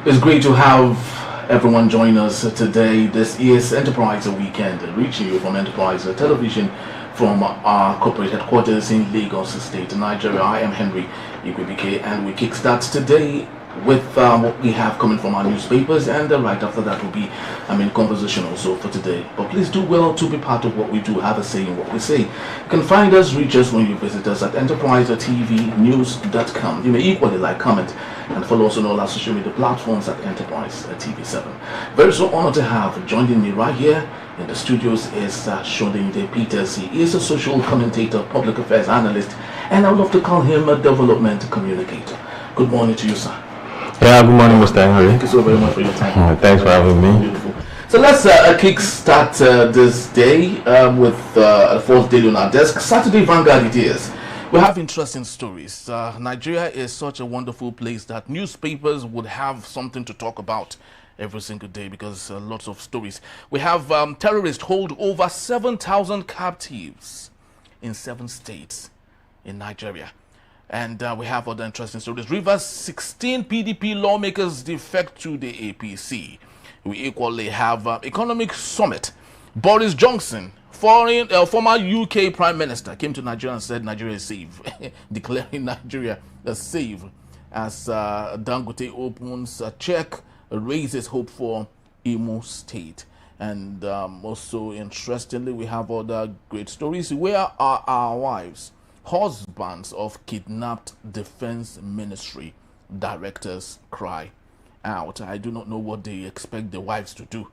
It's great to have everyone join us today. This is Enterprise Weekend, reaching you from Enterprise Television from our corporate headquarters in Lagos State, Nigeria. I am Henry Igwebike, and we kickstart today with what we have coming from our newspapers, and right after that will be, conversation also for today. But please do well to be part of what we do, have a say in what we say. You can find us, reach us when you visit us at enterprisetvnews.com. You may equally like, comment, and follow us on all our social media platforms at Enterprise TV7. Very so honored to have joining me right here in the studios is Sholinde Peters. He is a social commentator, public affairs analyst, and I would love to call him a development communicator. Good morning to you, sir. Yeah, good morning, Mr. Henry. Thank you so very much for your time. Thanks for having me. Beautiful. So let's kick-start this day with a fourth daily on our desk. Saturday Vanguard it is. We have interesting stories. Nigeria is such a wonderful place that newspapers would have something to talk about every single day because lots of stories. We have terrorists hold over 7,000 captives in 7 states in Nigeria. And we have other interesting stories. Rivers, 16 PDP lawmakers defect to the APC. We equally have economic summit. Boris Johnson, former UK Prime Minister, came to Nigeria and said Nigeria is safe, declaring Nigeria safe as Dangote opens a check, raises hope for Imo State. And also, interestingly, we have other great stories. Where are our wives? Husbands of kidnapped Defense Ministry directors cry out. I do not know what they expect the wives to do.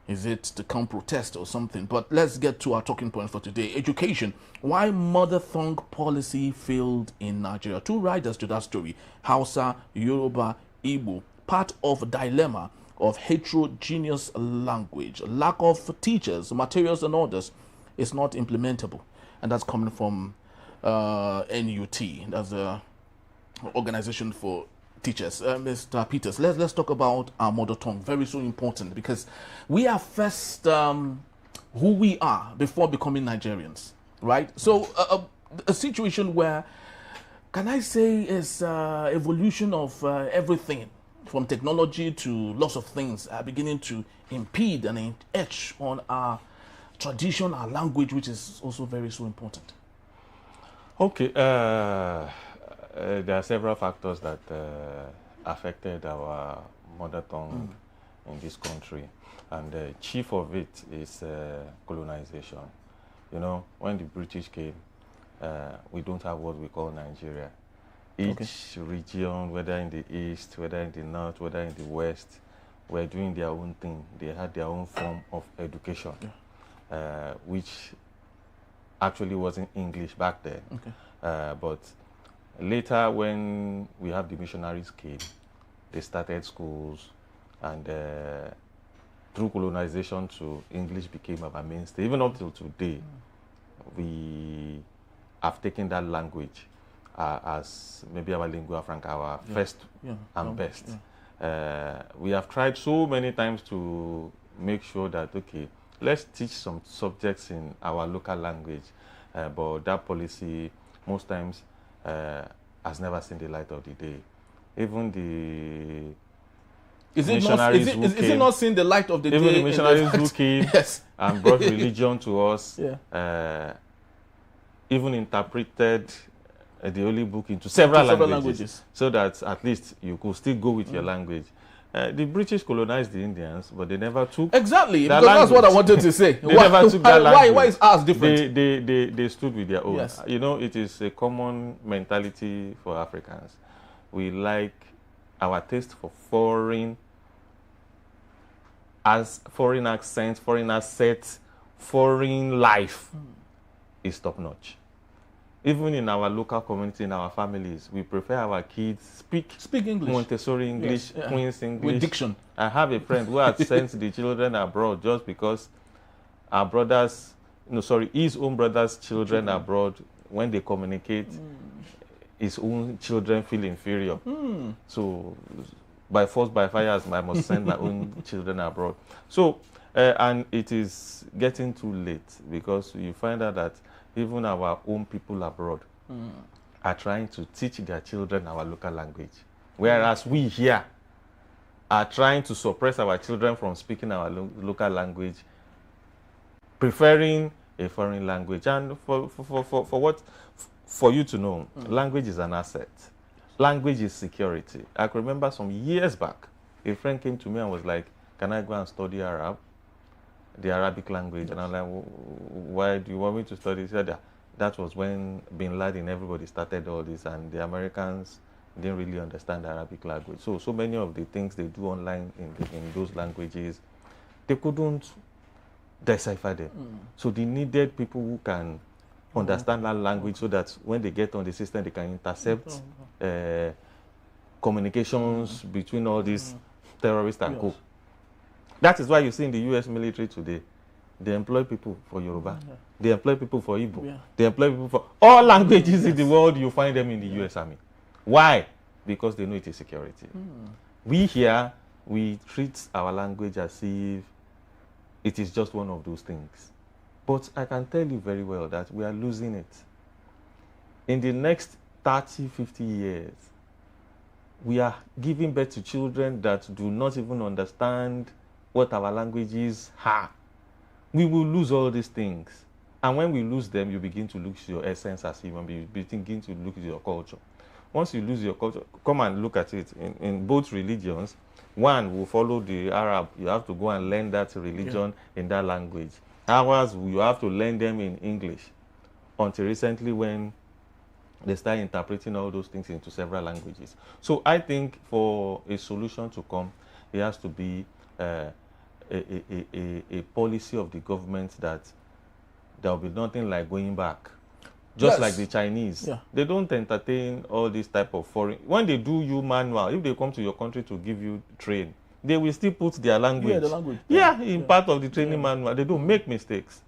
Is it to come protest or something? But let's get to our talking point for today. Education. Why mother tongue policy failed in Nigeria? 2 riders to that story. Hausa, Yoruba, Igbo. Part of dilemma of heterogeneous language. Lack of teachers, materials and orders is not implementable. And that's coming from NUT. That's the organization for teachers. Mr. Peters, let's talk about our mother tongue. Very so important because we are first who we are before becoming Nigerians, right? So a situation where, can I say, is evolution of everything from technology to lots of things are beginning to impede and etch on our tradition, our language, which is also very so important. Okay, there are several factors that affected our mother tongue in this country, and the chief of it is colonization. You know, when the British came, we don't have what we call Nigeria. Each region, whether in the east, whether in the north, whether in the west, were doing their own thing. They had their own form of education, which actually wasn't English back then. But later, when we have the missionaries came, they started schools, and through colonization too, English became our mainstay. Even up till today, we have taken that language as maybe our lingua franca, our first and best. We have tried so many times to make sure that, okay, let's teach some subjects in our local language, but that policy most times has never seen the light of the day. Even the missionaries who came, is it not seeing the light of the day? Even the missionaries who came and brought religion to us, even interpreted the Holy Book into several languages, so that at least you could still go with your language. The British colonized the Indians, but they never took because that's what I wanted to say. They never took that language. Why is ours different? They stood with their own. Yes. You know, it is a common mentality for Africans. We like our taste for foreign accents, foreign assets, foreign life is top notch. Even in our local community, in our families, we prefer our kids speak English, Montessori English, Queen's English. With diction. I have a friend who had sent the children abroad just because our brothers, his own brothers' children abroad, when they communicate, his own children feel inferior. So, by force, by fire, I must send my own children abroad. So, and it is getting too late because you find out that even our own people abroad are trying to teach their children our local language. Whereas we here, are trying to suppress our children from speaking our local language, preferring a foreign language. And for you to know, language is an asset. Language is security. I can remember some years back, a friend came to me and was like, can I go and study Arab, the Arabic language? Yes. And I'm like, why do you want me to study? He said that was when Bin Laden, everybody started all this, and the Americans didn't really understand the Arabic language. So many of the things they do online in those languages, they couldn't decipher them. So they needed people who can understand that language, so that when they get on the system, they can intercept communications between all these terrorists and co. That is why you see in the US military today, they employ people for Yoruba, they employ people for Igbo, they employ people for all languages in the world. You find them in the US Army. Why? Because they know it is security. We here, we treat our language as if it is just one of those things. But I can tell you very well that we are losing it. In the next 30, 50 years, we are giving birth to children that do not even understand what our languages are. We will lose all these things. And when we lose them, you begin to lose your essence as human being. You begin to lose your culture. Once you lose your culture, come and look at it. In both religions, one will follow the Arab. You have to go and learn that religion in that language. Ours, you have to learn them in English. Until recently, when they start interpreting all those things into several languages. So I think for a solution to come, it has to be a policy of the government that there will be nothing like going back. Just like the Chinese. They don't entertain all this type of foreign. When they do you manual, if they come to your country to give you train, they will still put their language. In part of the training manual. They don't make mistakes.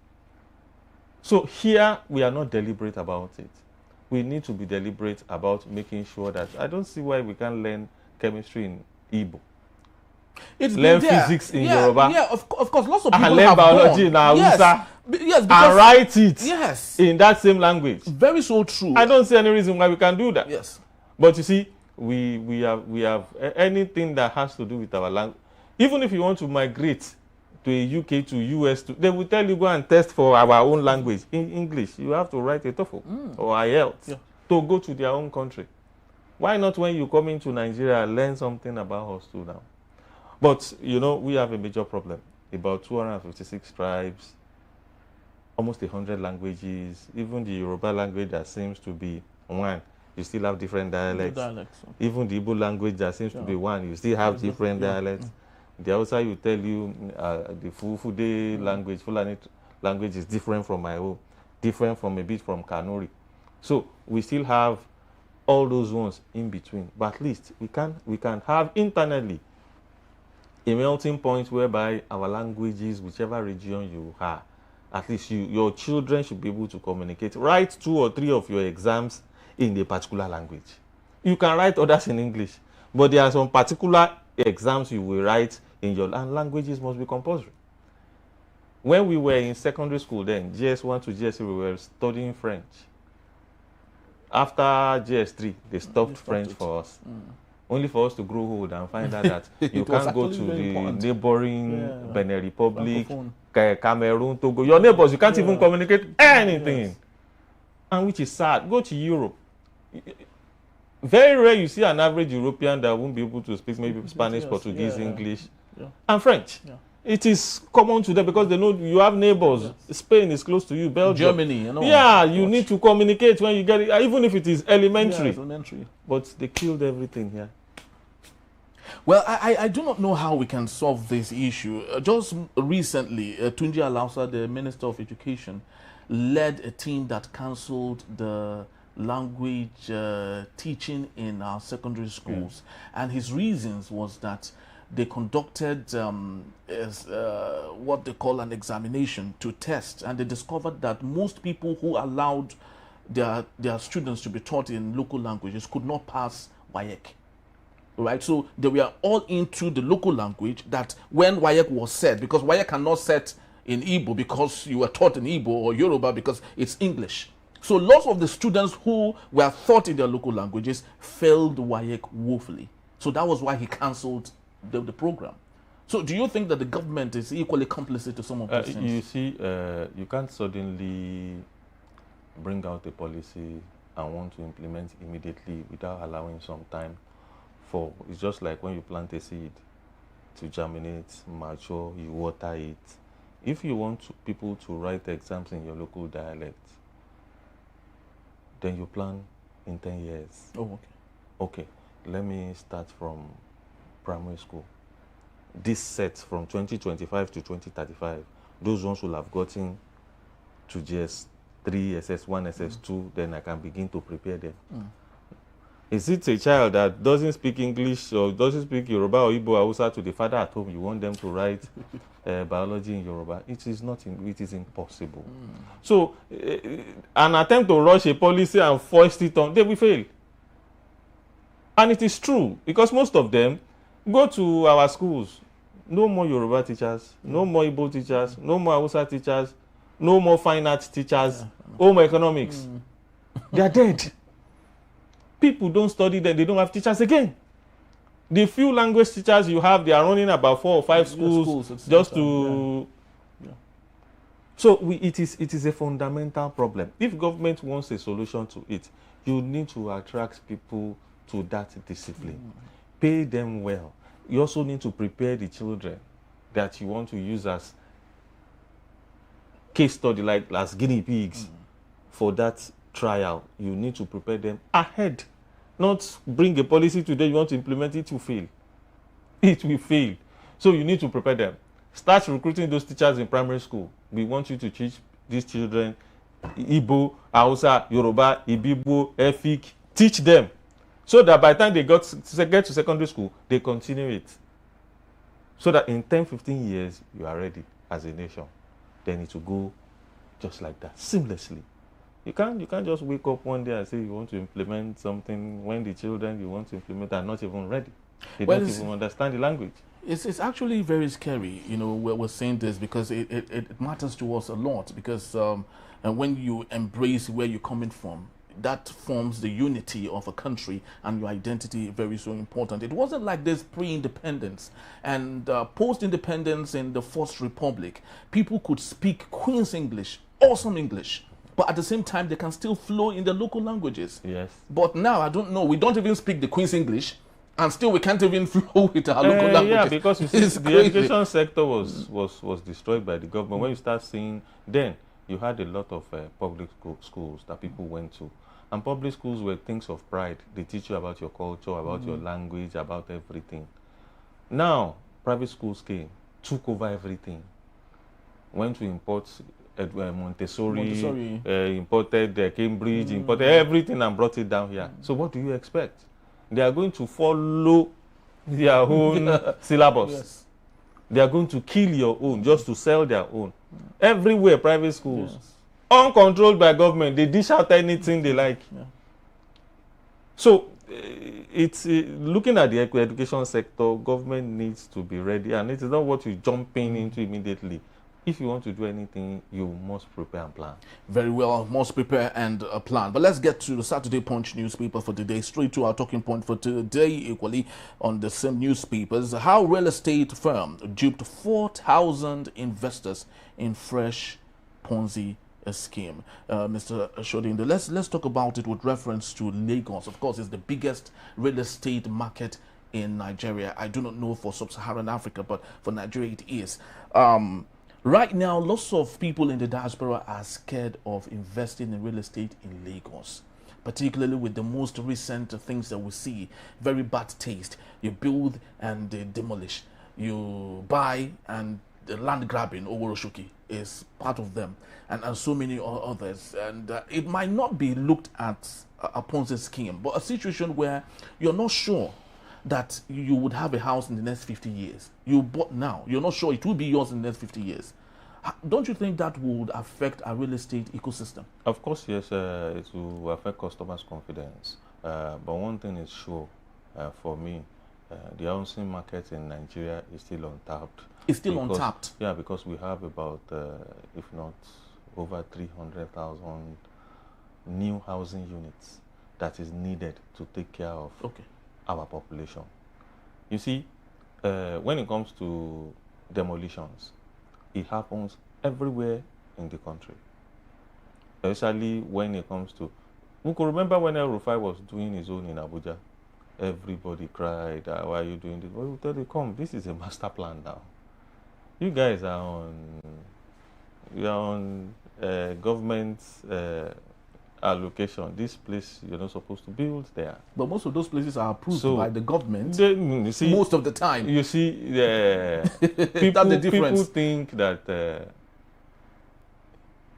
So here, we are not deliberate about it. We need to be deliberate about making sure that, I don't see why we can't learn chemistry in Igbo. Learn physics in Yoruba. Yeah, of course, lots of people and learn biology in Hausa. Yes, and write it in that same language. Very so true. I don't see any reason why we can do that. Yes. But you see, we have anything that has to do with our language. Even if you want to migrate to a UK, to US, they will tell you go and test for our own language. In English, you have to write a TOEFL or IELTS to go to their own country. Why not when you come into Nigeria, learn something about us too now? But, you know, we have a major problem. About 256 tribes, almost 100 languages, even the Yoruba language that seems to be one, you still have different dialects. Even the Igbo language that seems to be one, you still have different dialects. The Hausa will tell you the Fufude language, Fulani language is different from my own, different from a bit from Kanuri. So we still have all those ones in between. But at least we can have internally a melting point whereby our languages, whichever region you are, at least your children should be able to communicate. Write 2 or 3 of your exams in a particular language. You can write others in English, but there are some particular exams you will write in your languages must be compulsory. When we were in secondary school then, GS1 to GS3, we were studying French. After GS3, they stopped French for us. Only for us to grow old and find out that you can't go to the neighboring Benin Republic, Cameroon, Togo. Your neighbors, you can't even communicate anything. And which is sad. Go to Europe. Very rare you see an average European that won't be able to speak maybe Spanish, Portuguese, English, and French. It is common to them because they know you have neighbors. Spain is close to you, Belgium. Germany, you know. You need to communicate when you get it, even if it is elementary. But they killed everything here. Well, I do not know how we can solve this issue. Just recently, Tunji Alausa, the Minister of Education, led a team that cancelled the language teaching in our secondary schools. And his reasons was that they conducted what they call an examination to test, and they discovered that most people who allowed their students to be taught in local languages could not pass WAEC. Right, so they were all into the local language. That when WAEC was set, because WAEC cannot set in Igbo because you were taught in Igbo, or Yoruba because it's English. So lots of the students who were taught in their local languages failed WAEC woefully. So that was why he cancelled the program. So do you think that the government is equally complicit to some of these things? You see, you can't suddenly bring out a policy and want to implement immediately without allowing some time for, it's just like when you plant a seed to germinate, mature, you water it. If you want people to write exams in your local dialect, then you plan in 10 years. Oh, okay. Okay, let me start from primary school. This set from 2025 to 2035, those ones will have gotten to just 3, SS1, SS2, then I can begin to prepare them. Is it a child that doesn't speak English or doesn't speak Yoruba or Igbo or Hausa to the father at home, you want them to write biology in Yoruba? It is not, it is impossible. So an attempt to rush a policy and foist it on, they will fail. And it is true, because most of them go to our schools. No more Yoruba teachers, no more Igbo teachers, no more Hausa teachers, no more fine arts teachers, home economics. They are dead. People don't study them, they don't have teachers again. The few language teachers you have, they are running about 4 or 5 schools just to... Yeah. So it is a fundamental problem. If government wants a solution to it, you need to attract people to that discipline. Pay them well. You also need to prepare the children that you want to use as case study, like as guinea pigs for that trial. You need to prepare them ahead. Not bring a policy today, you want to implement it, you fail. It will fail. So you need to prepare them. Start recruiting those teachers in primary school. We want you to teach these children Igbo, Hausa, Yoruba, Ibibo, Efik. Teach them. So that by the time they get to secondary school, they continue it. So that in 10, 15 years, you are ready as a nation. Then it will go just like that, seamlessly. You can't just wake up one day and say you want to implement something when the children you want to implement are not even ready. They don't even understand the language. It's actually very scary, you know, we're saying this because it matters to us a lot, because and when you embrace where you're coming from, that forms the unity of a country, and your identity very so important. It wasn't like this pre-independence and post-independence in the First Republic. People could speak Queen's English, awesome English, but at the same time they can still flow in the local languages. Yes. But now I don't know. We don't even speak the Queen's English, and still we can't even flow with our local languages. Yeah, because you see, the education sector was destroyed by the government. When you start seeing, then you had a lot of public schools that people went to. And public schools were things of pride. They teach you about your culture, about your language, about everything. Now, private schools came, took over everything. Went to import Montessori. Imported Cambridge, imported everything and brought it down here. So what do you expect? They are going to follow their own syllabus. Yes. They are going to kill your own just to sell their own. Everywhere, private schools. Yes. Uncontrolled by government, they dish out anything they like. Yeah. So it's looking at the education sector, government needs to be ready, and it is not what you jump into immediately. If you want to do anything, you must prepare and plan. Very well, must prepare and plan. But let's get to the Saturday Punch newspaper for today. Straight to our talking point for today, equally on the same newspapers. How real estate firm duped 4,000 investors in fresh Ponzi scheme. Mr. Shodinde, let's talk about it with reference to Lagos. Of course, it's the biggest real estate market in Nigeria. I do not know for sub-Saharan Africa, but for Nigeria it is. Right now, lots of people in the diaspora are scared of investing in real estate in Lagos, particularly with the most recent things that we see. Very bad taste. You build and demolish. You buy and the land grabbing, Oworoshoki, is part of them, and so many others. And it might not be looked at a Ponzi scheme, but a situation where you're not sure that you would have a house in the next 50 years. You bought now. You're not sure it will be yours in the next 50 years. Don't you think that would affect our real estate ecosystem? Of course, yes. It will affect customers' confidence. But one thing is sure for me, the housing market in Nigeria is still untapped. It's still untapped? Yeah, because we have about, if not over 300,000 new housing units that is needed to take care of our population. You see, when it comes to demolitions, it happens everywhere in the country. Especially when it comes to, we could remember when El Rufai was doing his own in Abuja. Everybody cried, why are you doing this? Well, we tell you, come, this is a master plan now. You guys are on government allocation. This place you're not supposed to build there. But most of those places are approved by the government. You see, most of the time. You see, people think that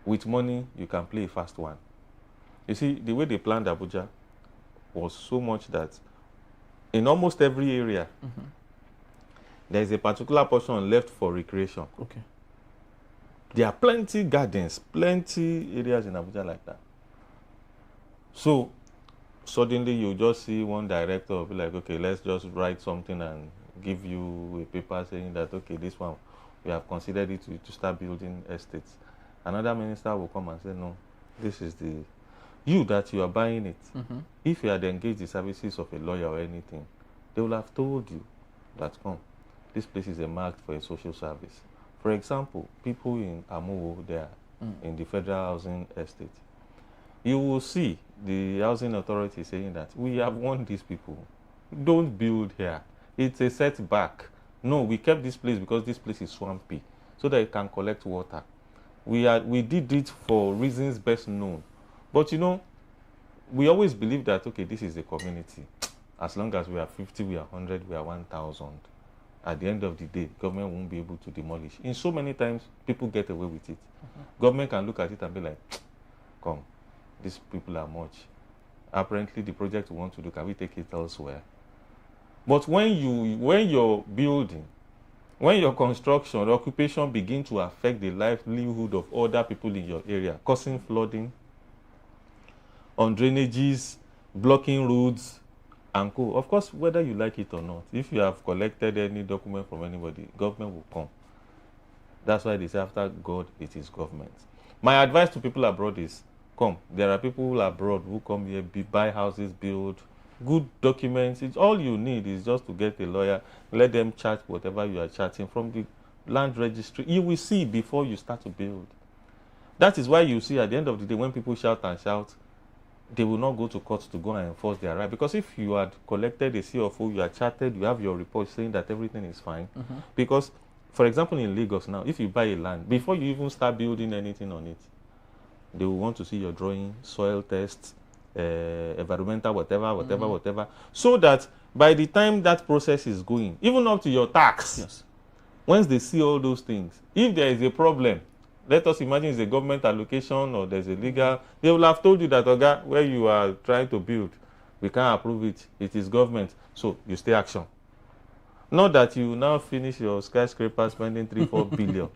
with money you can play a fast one. You see, the way they planned Abuja was so much that in almost every area, there is a particular portion left for recreation. Okay. There are plenty gardens, plenty areas in Abuja like that. So suddenly you just see one director be like, okay, let's just write something and give you a paper saying that, okay, this one, we have considered it to start building estates. Another minister will come and say, no, this is the, you that you are buying it. If you had engaged the services of a lawyer or anything, they will have told you that, come, this place is marked for a social service. For example, people in Amuwo there, in the federal housing estate, you will see the housing authority saying that we have warned these people, don't build here. It's a setback. No, we kept this place because this place is swampy, so that it can collect water. We did it for reasons best known. But you know, we always believe that, okay, this is a community. As long as we are 50, we are 100, we are 1,000. At the end of the day, government won't be able to demolish. In so many times, people get away with it. Government can look at it and be like, come, these people are much. Apparently, the project we want to do, can we take it elsewhere? But when your building, when your construction or occupation begin to affect the livelihood of other people in your area, causing flooding, on drainages, blocking roads, and co. Of course, whether you like it or not, if you have collected any document from anybody, government will come. That's why they say after God, it is government. My advice to people abroad is, come, there are people abroad who come here, buy houses, build, good documents. It's all you need is just to get a lawyer, let them chat whatever you are chatting from the land registry. You will see before you start to build. That is why you see at the end of the day, when people shout and shout, they will not go to court to go and enforce their right. Because if you had collected a CFO, you are charted, you have your report saying that everything is fine. Because, for example, in Lagos now, if you buy a land, before you even start building anything on it, they will want to see your drawing, soil tests, environmental, whatever, so that by the time that process is going, even up to your tax, once they see all those things, if there is a problem, let us imagine it's a government allocation or there's a legal, they will have told you that, okay, where you are trying to build, we can't approve it, it is government, so you stay action. Not that you now finish your skyscraper spending 3-4 billion.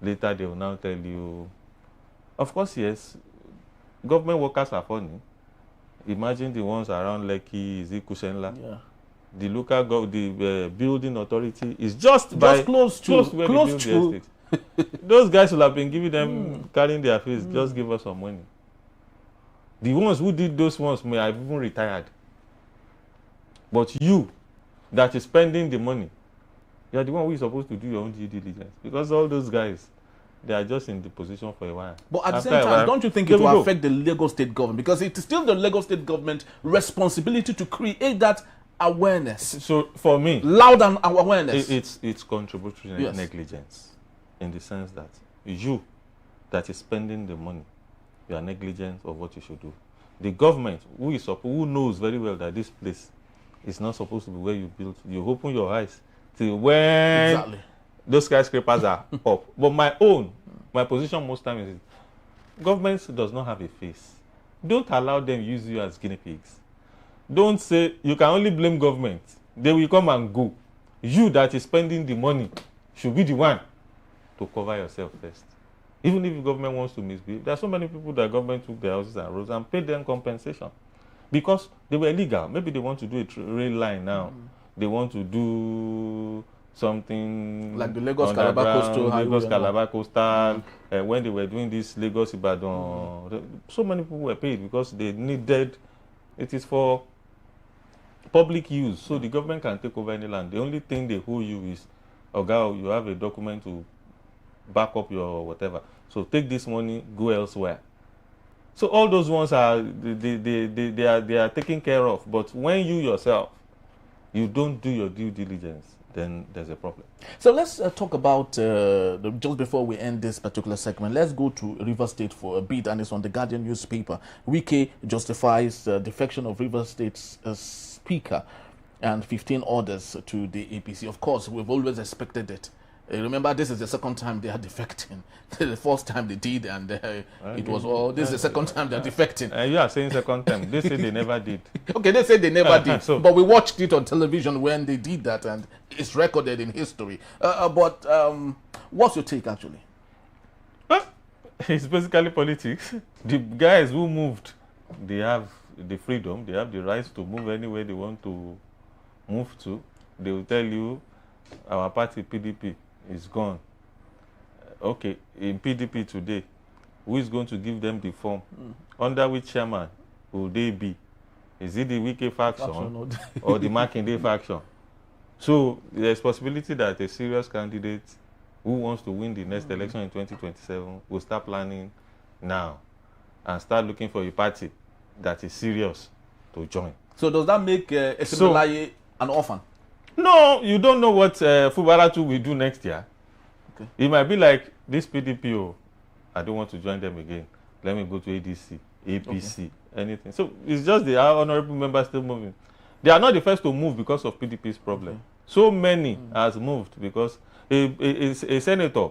Later they will now tell you, of course, yes, government workers are funny. Imagine the ones around Lekki, Kushenla. Yeah. The local building authority is just close to where they build the estate. Those guys will have been giving them, carrying their face, just give us some money. The ones who did those ones may have even retired. But you, that is spending the money, you are the one who is supposed to do your own due diligence. Because all those guys, they are just in the position for a while. But at the same time, don't you think it will affect the Lagos State government? Because it is still the Lagos State government responsibility to create that awareness. So for me, loud and awareness. It's contributory negligence. In the sense that you that is spending the money, you are negligent of what you should do. The government, who knows very well that this place is not supposed to be where you built, you open your eyes till when those skyscrapers are up. But my position most times is, government does not have a face. Don't allow them use you as guinea pigs. Don't say you can only blame government. They will come and go. You that is spending the money should be the one to cover yourself first. Even if the government wants to misbehave, there are so many people that government took their houses and roads and paid them compensation because they were illegal. Maybe they want to do a rail line now. They want to do something like the Lagos-Calabar Coastal. When they were doing this Lagos-Ibadan, so many people were paid because they needed. It is for public use, so the government can take over any land. The only thing they owe you is, Oga, you have a document to back up your whatever. So take this money, go elsewhere. So all those ones are they are taken care of. But when you yourself, you don't do your due diligence, then there's a problem. So let's talk about, just before we end this particular segment, let's go to River State for a bit, and it's on the Guardian newspaper. Wike justifies defection of River State's speaker and 15 orders to the APC. Of course, we've always expected it. Remember, this is the second time they are defecting. The first time they did, and it was all. This is the second time they're defecting. You are saying second time. They say they never did. Okay, they said they never did. So, but we watched it on television when they did that, and it's recorded in history. But what's your take, actually? It's basically politics. The guys who moved, they have the freedom, they have the rights to move anywhere they want to move to. They will tell you, our party, PDP, is gone. Okay, in PDP today, who is going to give them the form? Under which chairman will they be? Is it the Wike faction or the Makinde faction? So there's possibility that a serious candidate who wants to win the next election in 2027 will start planning now and start looking for a party that is serious to join. So does that make Esimolaye an orphan? No, you don't know what Fubaratu will do next year. Okay. It might be like this PDP, I don't want to join them again. Let me go to ADC, APC, anything. So it's just the honorable members still moving. They are not the first to move because of PDP's problem. Okay. So many has moved because a senator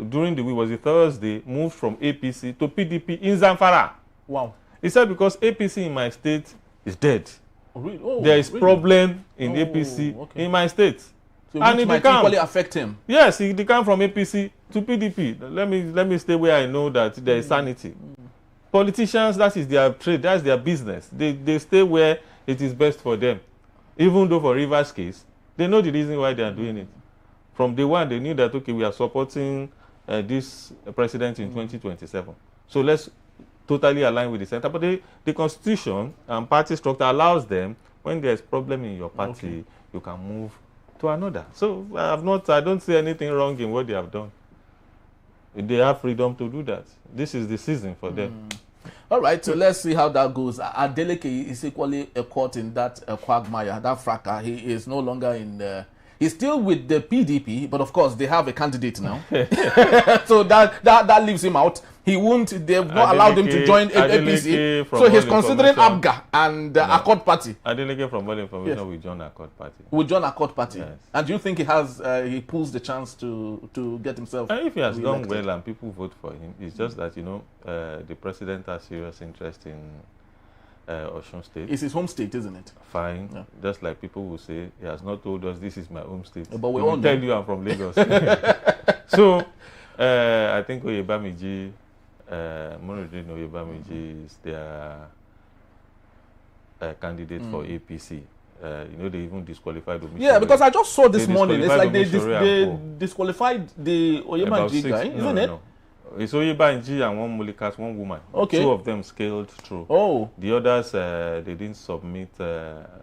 during the week, was it Thursday, moved from APC to PDP in Zamfara. Wow. He said because APC in my state is dead. Oh, really? Oh, there is problem in APC in my state. So and it might equally affect him. Yes, he come from APC to PDP. Let me stay where I know that there is sanity. Politicians, that is their trade, that's their business. They stay where it is best for them. Even though for Rivers' case, they know the reason why they are doing it. From day one, they knew that, okay, we are supporting this president in 2027. So let's totally align with the center. But the constitution and party structure allows them, when there's problem in your party, you can move to another. So I don't see anything wrong in what they have done. They have freedom to do that. This is the season for them. All right, so let's see how that goes. Adeleke is equally caught in that quagmire, that fracas. He is no longer in... he's still with the PDP, but of course they have a candidate now. So that leaves him out. He won't, they've not allowed him to join APC. So he's considering ABGA and Accord Party. Adeleke, from all information, will join Accord Party. Will join Accord Party. Yes. And do you think he pulls the chance to get himself if he has done well and people vote for him, it's just that, the president has serious interest in Osun State. It's his home state, isn't it? Fine. Yeah. Just like people will say, he has not told us this is my home state. But we will tell you I'm from Lagos. So, I think Oyebamiji, Monrodin Oyebamiji is their candidate for APC. They even disqualified Omisore. Yeah, because I just saw this morning. It's like they disqualified the Oyebamiji guy, isn't it? No. It's Oyebamiji and one Mulikas, one woman. Okay. 2 of them scaled through. Oh. The others, they didn't submit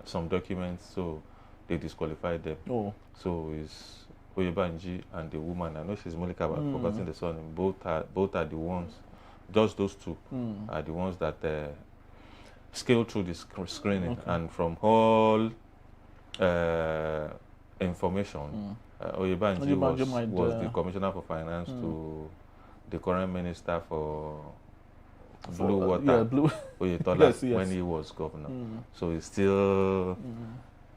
some documents, so they disqualified them. Oh. So it's Oyebamiji and the woman. I know she's Mulika, but I've forgotten the surname. Both are the ones. Just those 2 are the ones that scaled through the screening. Okay. And from all information, Oyebamiji was the Commissioner for Finance to the current minister for Blue Water, Oyetola, yes. When he was governor. So he's still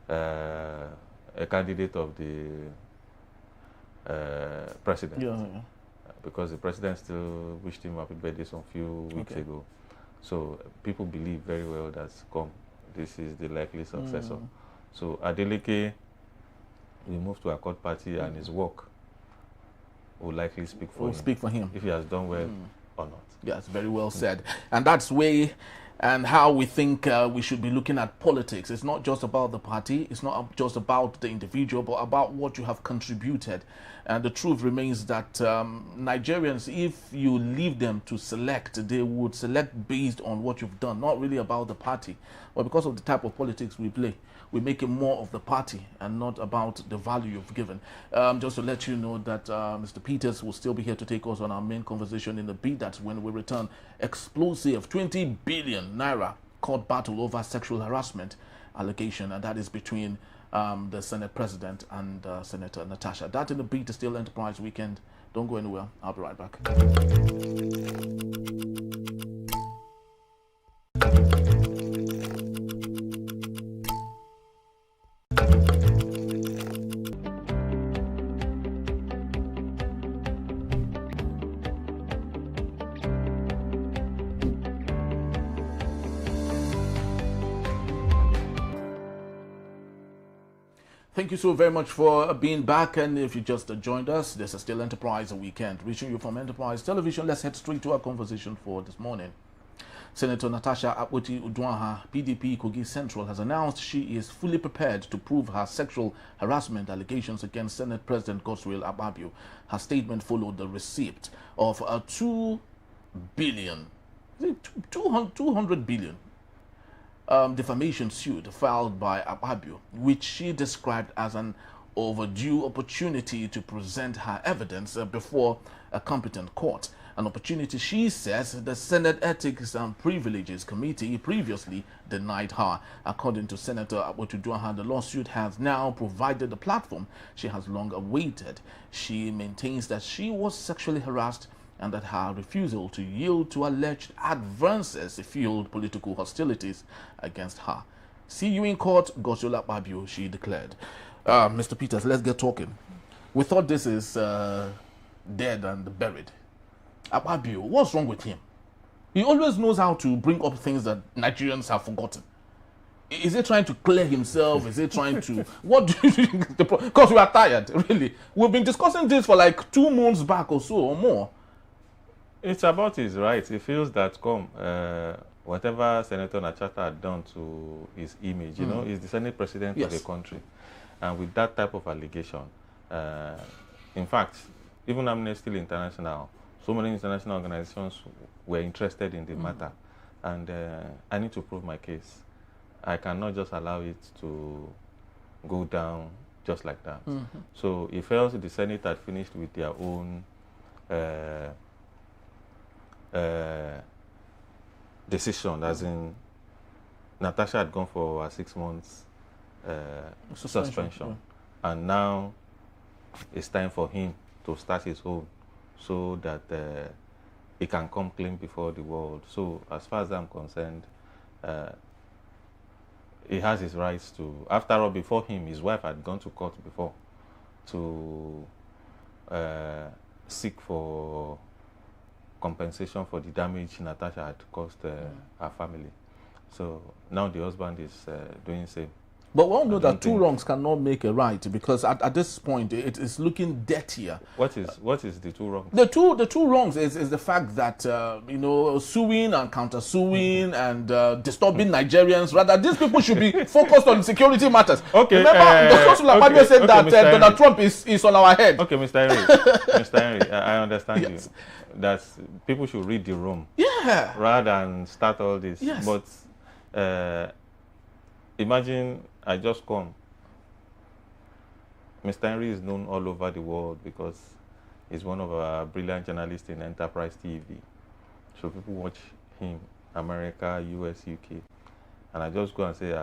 a candidate of the president. Yeah. Because the president still wished him happy birthday some few weeks ago. So people believe very well that this is the likely successor. So Adeleke will move to Accord Party and his work will likely speak for him. If he has done well or not. Yes, very well said. And that's way and how we think we should be looking at politics. It's not just about the party. It's not just about the individual, but about what you have contributed. And the truth remains that Nigerians, if you leave them to select, they would select based on what you've done, not really about the party, but because of the type of politics we play. we're making more of the party and not about the value you've given. Just to let you know that Mr. Peters will still be here to take us on our main conversation in the bid that when we return, explosive 20 billion naira court battle over sexual harassment allegation, and that is between the Senate President and Senator Natasha. That in the bid is still Enterprise Weekend. Don't go anywhere. I'll be right back. Thank you so very much for being back, and if you just joined us, this is still Enterprise Weekend. Reaching you from Enterprise Television, let's head straight to our conversation for this morning. Senator Natasha Akpoti-Uduaghan, PDP Kogi Central, has announced she is fully prepared to prove her sexual harassment allegations against Senate President Godswill Akpabio. Her statement followed the receipt of a 200 billion defamation suit filed by Akpabio, which she described as an overdue opportunity to present her evidence before a competent court. An opportunity, she says, the Senate Ethics and Privileges Committee previously denied her. According to Senator Akpoti-Uduaghan, the lawsuit has now provided the platform she has long awaited. She maintains that she was sexually harassed and that her refusal to yield to alleged advances fueled political hostilities against her. See you in court, Godswill Akpabio, she declared. Mr. Peters, let's get talking. We thought this is dead and buried. Akpabio, what's wrong with him? He always knows how to bring up things that Nigerians have forgotten. Is he trying to clear himself? Is he trying to... What do you think? Because we are tired, really. We've been discussing this for like 2 months back or so, or more. It's about his rights. He feels that, whatever Senator Natasha had done to his image, you know, he's the Senate President of the country. And with that type of allegation, in fact, even Amnesty International, so many international organizations were interested in the matter. And I need to prove my case. I cannot just allow it to go down just like that. So he felt the Senate had finished with their own decision, as in Natasha had gone for a 6 months suspension. And now it's time for him to start his own so that he can come clean before the world. So as far as I'm concerned, he has his rights to... After all, before him, his wife had gone to court before to seek for compensation for the damage Natasha had caused her family. So now the husband is doing the same. But we all know that 2 wrongs cannot make a right, because at this point it is looking dirtier. What is the 2 wrongs? The two wrongs is the fact that you know, suing and counter-suing and disturbing Nigerians. Rather, these people should be focused on security matters. Okay. Remember, Godswill Akpabio said that Donald Trump is on our head. Okay, Mr. Henry, Mr. Henry, I understand you. That people should read the room. Yeah. Rather than start all this. Yes. But imagine I just come. Mr. Henry is known all over the world because he's one of our brilliant journalists in Enterprise TV. So people watch him, America, US, UK. And I just go and say,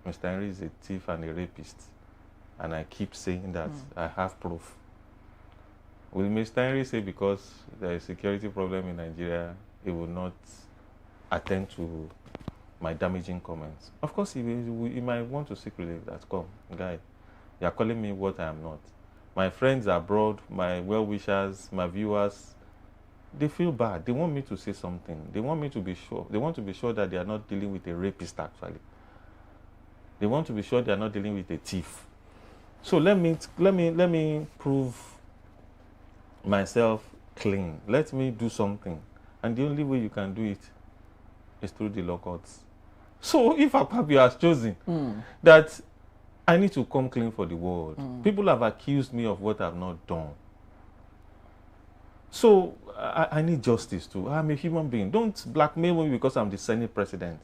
Mr. Henry is a thief and a rapist. And I keep saying that I have proof. Will Mr. Henry say because there is a security problem in Nigeria, he will not attend to my damaging comments? Of course, he might want to seek relief. That, come, guy, you are calling me what I am not. My friends abroad, my well-wishers, my viewers, they feel bad. They want me to say something. They want me to be sure. They want to be sure that they are not dealing with a rapist, actually. They want to be sure they are not dealing with a thief. So let me prove myself clean. Let me do something. And the only way you can do it is through the law courts. So if Akpabio has chosen that I need to come clean for the world, people have accused me of what I've not done. So I need justice too. I'm a human being. Don't blackmail me because I'm the Senate President.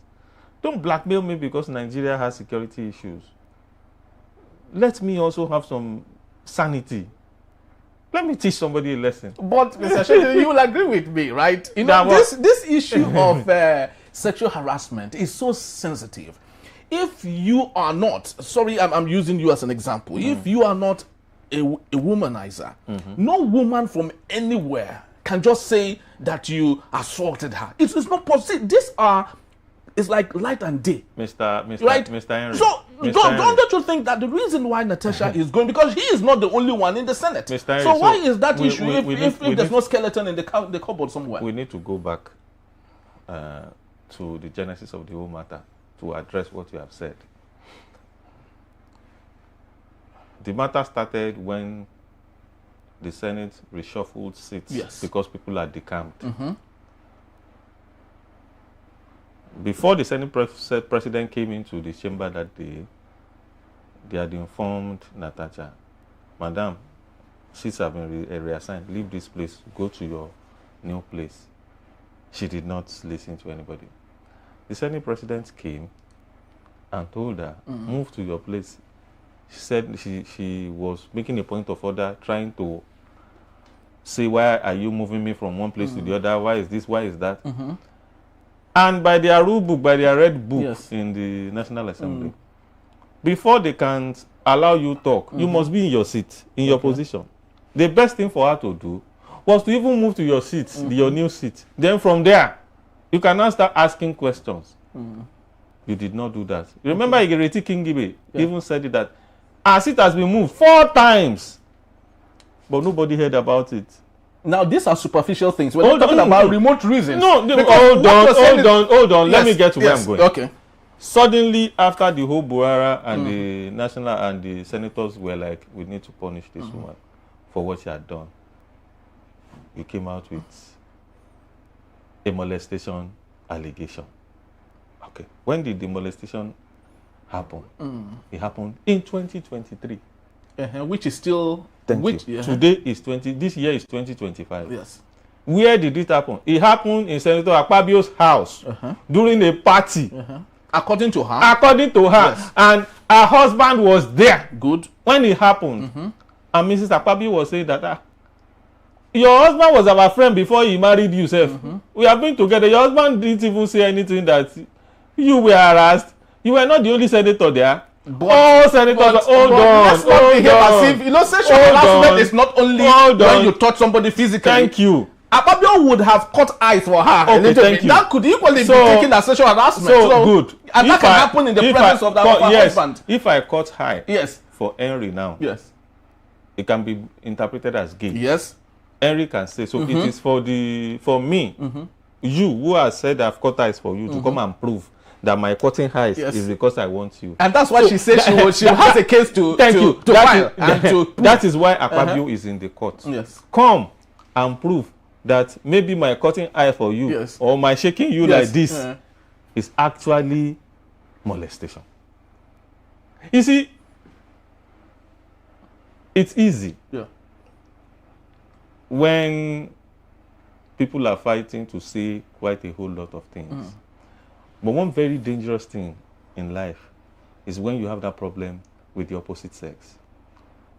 Don't blackmail me because Nigeria has security issues. Let me also have some sanity. Let me teach somebody a lesson. But Mr. Sheldon, you will agree with me, right? You know, this issue of sexual harassment is so sensitive. If you are not, sorry, I'm using you as an example. If you are not a womanizer, no woman from anywhere can just say that you assaulted her. It's not possible. It's like light and day. Mr. Henry. So don't you think that the reason why Natasha is going, because he is not the only one in the Senate. Mr. Henry, so why is that issue if there's no skeleton in the cupboard somewhere? We need to go back to the genesis of the whole matter to address what you have said. The matter started when the Senate reshuffled seats because people are decamped. Before the Senate President came into the chamber that day, they had informed Natasha, Madam, seats have been reassigned. Leave this place. Go to your new place. She did not listen to anybody. The Senate President came and told her, move to your place. She said she was making a point of order, trying to say, why are you moving me from one place to the other? Why is this? Why is that? And by their rule book, by their red book in the National Assembly, before they can allow you talk, you must be in your seat, in your position. The best thing for her to do was to even move to your seat, your new seat. Then from there, you can now start asking questions. You did not do that. Remember, Igereti Kingibe even said it that our seat has been moved 4 times, but nobody heard about it. Now, these are superficial things. We're not talking about remote reasons. No, hold on. Let me get to where I'm going. Okay. Suddenly, after the whole Buhara and the national and the senators were like, we need to punish this woman for what she had done, we came out with a molestation allegation. Okay. When did the molestation happen? It happened in 2023. Which is still... Today is this year is 2025. Yes. Where did it happen? It happened in Senator Akpabio's house during a party. According to her? According to her. Yes. And her husband was there. Good. When it happened. And Mrs. Akpabio was saying that your husband was our friend before he married you, sir. We have been together. Your husband didn't even say anything that you were harassed. You were not the only senator there. Senators, hold on. Let's not behave as if, sexual harassment is not only when you touch somebody physically. Thank you. Akpabio would have cut eyes for her. Okay, thank you. That could equally be taken as sexual harassment. So good. And that can happen in the presence of her husband. If I cut high for Henry now, it can be interpreted as gay. Yes. Henry can say, so it is for me, you who has said I've cut eyes for you to come and prove that my cutting highs is because I want you. And that's why she said she has a case to file. That is why Akpabio is in the court. Yes. Come and prove that maybe my cutting eye for you or my shaking you like this is actually molestation. You see, it's easy when people are fighting to say quite a whole lot of things. But one very dangerous thing in life is when you have that problem with the opposite sex.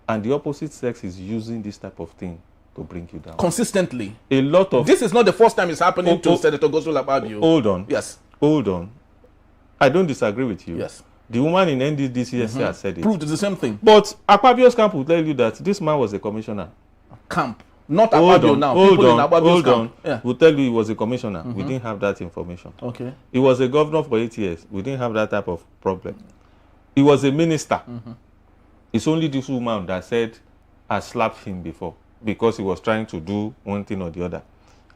And the opposite sex is using this type of thing to bring you down. Consistently. A lot of... This is not the first time it's happening to Senator Godswill Akpabio. Hold on. Yes. Hold on. I don't disagree with you. Yes. The woman in NDDC has said it. Proved the same thing. But Akpabio's camp will tell you that this man was a commissioner. Camp. Not Akpabio now. Hold on. We'll tell you he was a commissioner. We didn't have that information. Okay. He was a governor for 8 years. We didn't have that type of problem. He was a minister. It's only this woman that said I slapped him before because he was trying to do one thing or the other.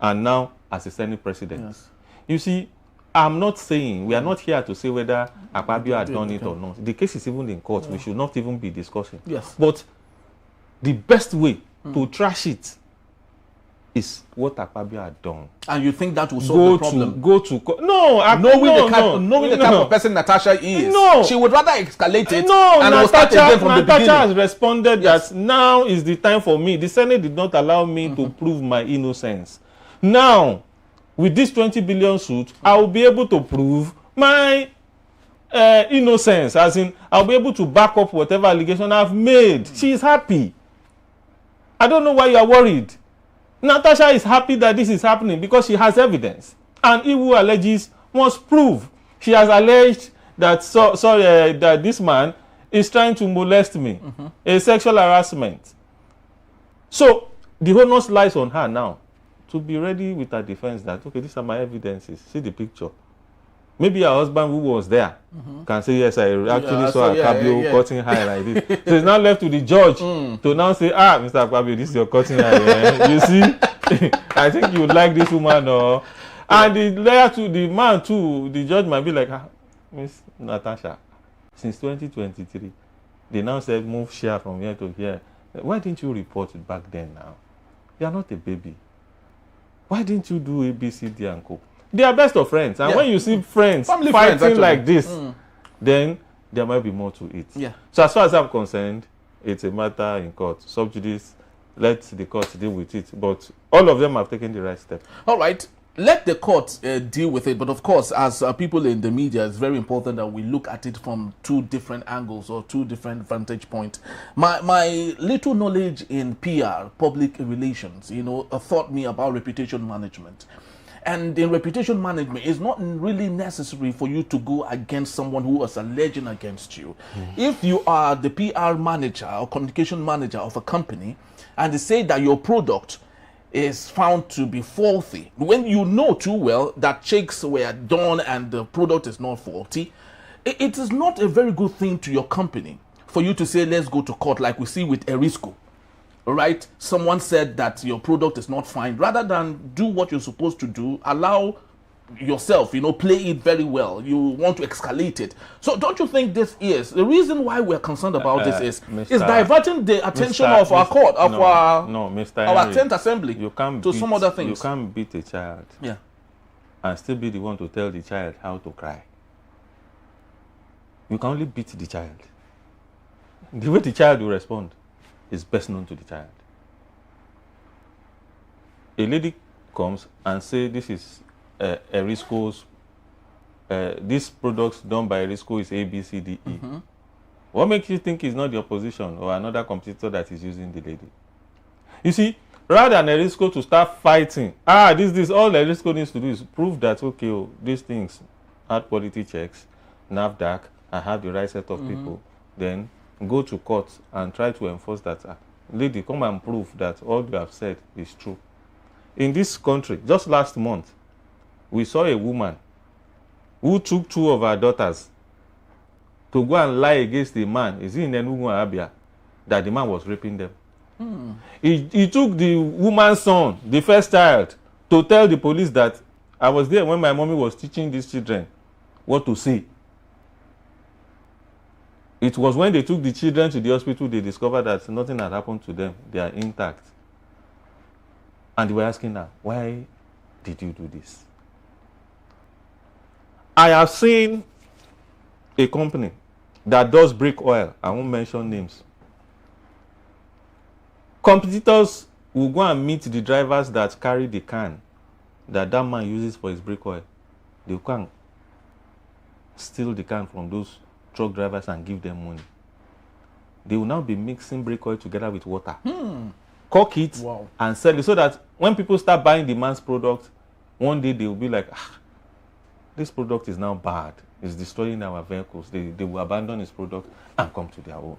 And now, as a Senate President. Yes. You see, I'm not saying, we are not here to say whether Akpabio had done it or not. The case is even in court. We should not even be discussing. Yes. But the best way to trash it is what Akpabio had done. And you think that will solve the problem? Knowing the type of person Natasha is, she would rather escalate it. Natasha has responded that now is the time for me. The Senate did not allow me to prove my innocence. Now, with this 20 billion suit, I will be able to prove my innocence, as in I'll be able to back up whatever allegation I've made. She is happy. I don't know why you are worried. Natasha is happy that this is happening because she has evidence. And he who alleges must prove. She has alleged that that this man is trying to molest me, a sexual harassment. So the onus lies on her now to be ready with her defense that, okay, these are my evidences. See the picture. Maybe her husband who was there can say, yes, I actually saw Akpabio cutting hair like this. So it's now left to the judge to now say, Mr. Akpabio, this is your cutting hair. You see, I think you like this woman. And the lawyer to the man too, the judge might be like, Miss Natasha, since 2023, they now said move share from here to here. Why didn't you report it back then now? You are not a baby. Why didn't you do A, B, C, D, and Co? They are best of friends. And when you see friends Family fighting friends, like this, then there might be more to it. Yeah. So as far as I'm concerned, it's a matter in court. Sub judice, let the court deal with it. But all of them have taken the right step. All right. Let the court deal with it. But of course, as people in the media, it's very important that we look at it from two different angles or two different vantage points. My little knowledge in PR, public relations, taught me about reputation management. And in reputation management, it's not really necessary for you to go against someone who is alleging against you. If you are the PR manager or communication manager of a company, and they say that your product is found to be faulty, when you know too well that checks were done and the product is not faulty, it is not a very good thing to your company for you to say, let's go to court, like we see with Erisco. Right? Someone said that your product is not fine. Rather than do what you're supposed to do, allow yourself, play it very well. You want to escalate it. So don't you think this is the reason why we're concerned about this is diverting the attention of our court, of our 10th assembly to some other things. You can't beat a child and still be the one to tell the child how to cry. You can only beat the child. The way the child will respond is best known to the child. A lady comes and say, this is Erisco's, this products done by Erisco is A, B, C, D, E. What makes you think it's not the opposition or another competitor that is using the lady? You see, rather than Erisco to start fighting, this, all Erisco needs to do is prove that, okay, these things had quality checks, NAFDAC, I have the right set of people, then go to court and try to enforce that. Lady, come and prove that all you have said is true. In this country, just last month, we saw a woman who took two of her daughters to go and lie against a man. Is it in Enugu, Abia, that the man was raping them? He took the woman's son, the first child, to tell the police that I was there when my mommy was teaching these children what to say. It was when they took the children to the hospital, they discovered that nothing had happened to them. They are intact. And they were asking her, why did you do this? I have seen a company that does brake oil. I won't mention names. Competitors will go and meet the drivers that carry the can that man uses for his brake oil. They can steal the can from those truck drivers and give them money. They will now be mixing brake oil together with water, cook it, and sell it, so that when people start buying the man's product, one day they will be like, this product is now bad, it's destroying our vehicles. They will abandon his product and come to their own.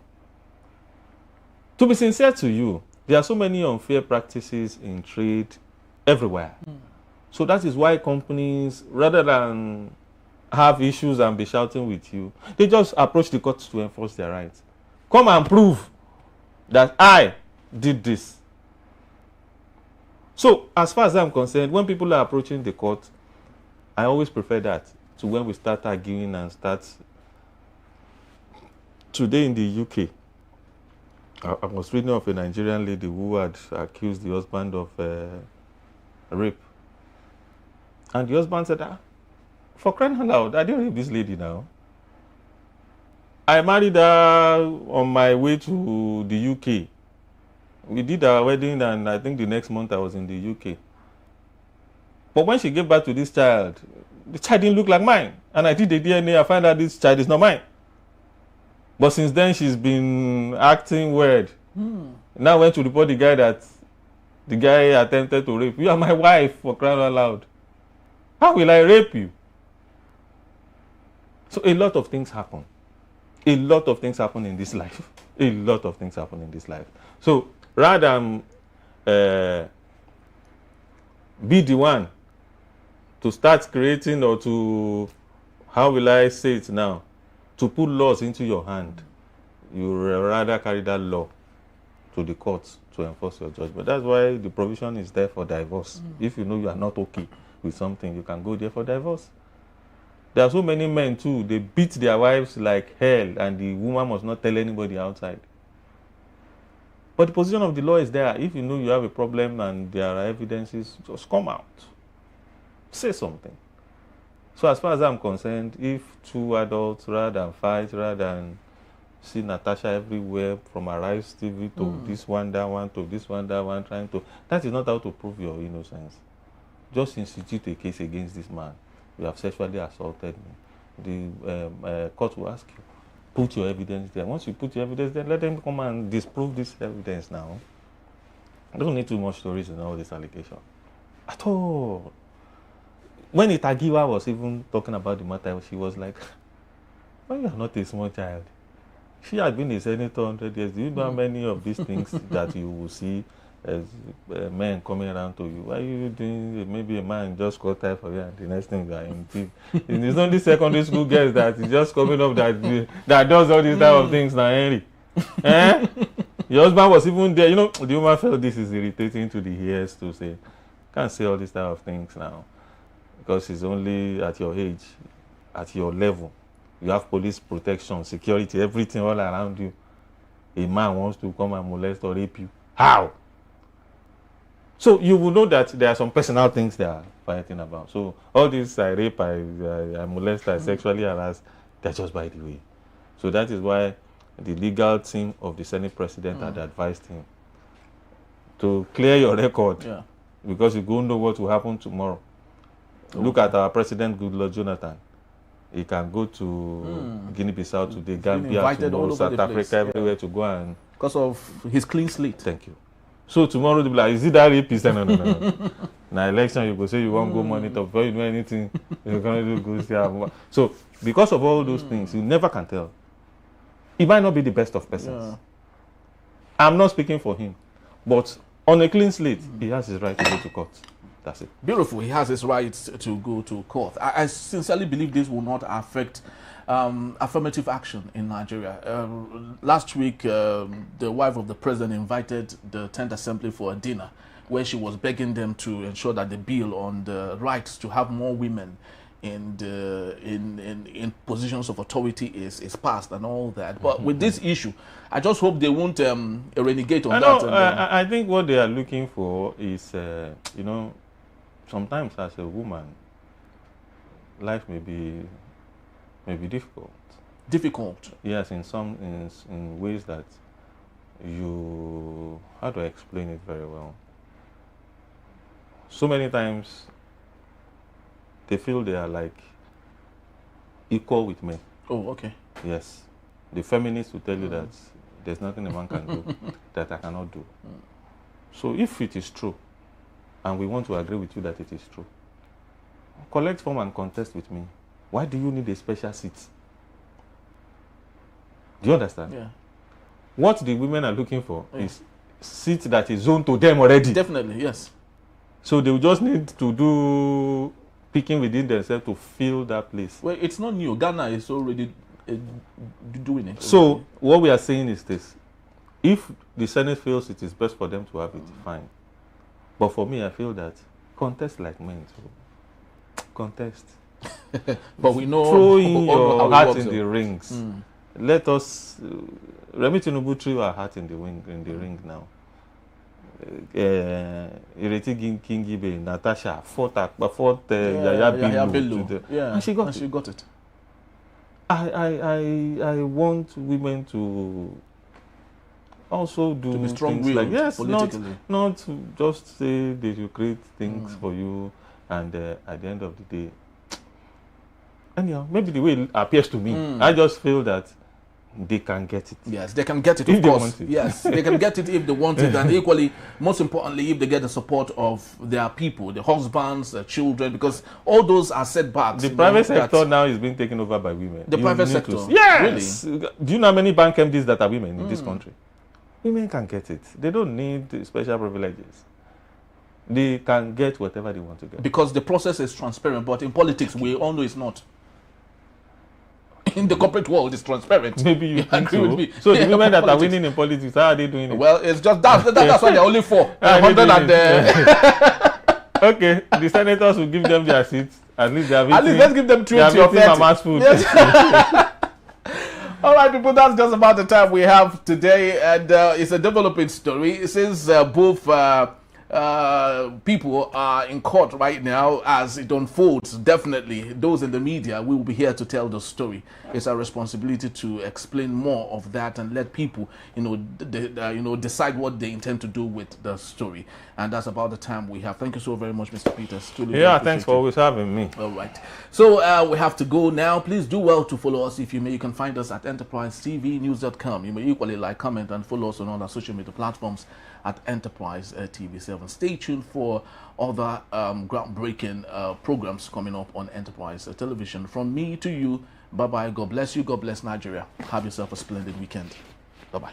To be sincere to you, there are so many unfair practices in trade everywhere. So that is why companies, rather than have issues and be shouting with you, they just approach the courts to enforce their rights. Come and prove that I did this. So as far as I'm concerned, when people are approaching the court, I always prefer that to when we start arguing and start. Today in the UK, I was reading of a Nigerian lady who had accused the husband of rape. And the husband said, for crying out loud, I didn't rape this lady now. I married her on my way to the UK. We did our wedding, and I think the next month I was in the UK. But when she gave birth to this child, the child didn't look like mine. And I did the DNA, I find out this child is not mine. But since then, she's been acting weird. Now I went to report the guy that the guy attempted to rape. You are my wife, for crying out loud. How will I rape you? So a lot of things happen. A lot of things happen in this life. A lot of things happen in this life. So rather than be the one to start creating, or to, how will I say it now, to put laws into your hand, you rather carry that law to the courts to enforce your judgment. That's why the provision is there for divorce. If you know you are not okay with something, you can go there for divorce. There are so many men too, they beat their wives like hell, and the woman must not tell anybody outside. But the position of the law is there. If you know you have a problem and there are evidences, just come out. Say something. So as far as I'm concerned, if two adults, rather than fight, rather than see Natasha everywhere, from Arise TV to this one, that one, to this one, that one, trying to, that is not how to prove your innocence. Just institute a case against this man. You have sexually assaulted me. The court will ask you, put your evidence there. Once you put your evidence there, let them come and disprove this evidence now. I don't need too much stories in all this allegation. At all. When Itagiwa was even talking about the matter, she was like, well, you are not a small child. She had been a senator 100 years. Do you know how many of these things that you will see as men coming around to you? Why are you doing? Maybe a man just got tired for you, and the next thing you are in deep. It's only secondary school girls that is just coming up that does all these type of things now, Henry. Your husband was even there. You know, the woman felt this is irritating to the ears to say, can't say all these type of things now, because it's only at your age, at your level. You have police protection, security, everything all around you. A man wants to come and molest or rape you. How? So you will know that there are some personal things they are fighting about. So all this, I rape, I molest, I sexually harass, they're just by the way. So that is why the legal team of the Senate President had advised him to clear your record, because you don't know what will happen tomorrow. Look at our President Goodluck Jonathan. He can go to Guinea-Bissau today, Gambia, to South Africa, everywhere to go and... Because of his clean slate. Thank you. So tomorrow they'll be like, is it that rapist? No. Now election, you go say you won't go monitor. Before you know anything, you're going to go see. So because of all those things, you never can tell. He might not be the best of persons. Yeah. I'm not speaking for him. But on a clean slate, he has his right to go to court. That's it. Beautiful. He has his right to go to court. I sincerely believe this will not affect affirmative action in Nigeria. Last week, the wife of the president invited the 10th Assembly for a dinner, where she was begging them to ensure that the bill on the rights to have more women in positions of authority is passed and all that. But with this issue, I just hope they won't renegade on that. I think what they are looking for is, you know, sometimes as a woman, life may be difficult. Difficult? Yes, in ways that you, how do I explain it very well? So many times they feel they are like equal with men. Oh, okay. Yes. The feminists will tell you that there's nothing a man can do that I cannot do. So if it is true, and we want to agree with you that it is true, collect form and contest with me. Why do you need a special seat? Do you understand? Yeah. What the women are looking for is seat that is zoned to them already. Definitely, yes. So they will just need to do picking within themselves to fill that place. Well, it's not new. Ghana is already doing it. So what we are saying is this. If the Senate feels it is best for them to have it, fine. But for me, I feel that contest like men. So contest. But we know... Throw in your hat in the rings. Let us... Remi Tinubu threw our hat in the ring now. Ireti Kingibe, Natasha fought Yaya Bello. Yeah, and she got it. I want women to also do to be strong things like, yes, politically. not just say they should create things for you, and at the end of the day, Anyhow, maybe the way it appears to me, I just feel that they can get it. Yes, they can get it, If of they course. want it. Yes, they can get it if they want it. And equally, most importantly, if they get the support of their people, the husbands, the children, because all those are setbacks. The private sector now is being taken over by women. The private need sector? Yes! Really? Do you know how many bank MDs that are women in this country? Women can get it. They don't need special privileges. They can get whatever they want to get. Because the process is transparent, but in politics, we all know it's not. In the corporate world, it's transparent. Maybe you think agree so. with me. So the women that are winning in politics, how are they doing it? Well, it's just that's why they're only 4. How are they 100 doing and Okay, the senators will give them their seats. At least they are at least let's give them 20 they or are 30. eating mama's food. Yes. All right, people, that's just about the time we have today, and it's a developing story. Since both people are in court right now as it unfolds, definitely those in the media, we will be here to tell the story. It's our responsibility to explain more of that and let people, decide what they intend to do with the story. And that's about the time we have. Thank you so very much, Mr. Peters. Truly Yeah, thanks for always having me. all right. So we have to go now. Please do well to follow us if you may. You can find us at enterprisetvnews.com. You may equally like, comment, and follow us on all our social media platforms at Enterprise TV7. Stay tuned for other groundbreaking programs coming up on Enterprise Television. From me to you, bye-bye. God bless you. God bless Nigeria. Have yourself a splendid weekend. Bye-bye.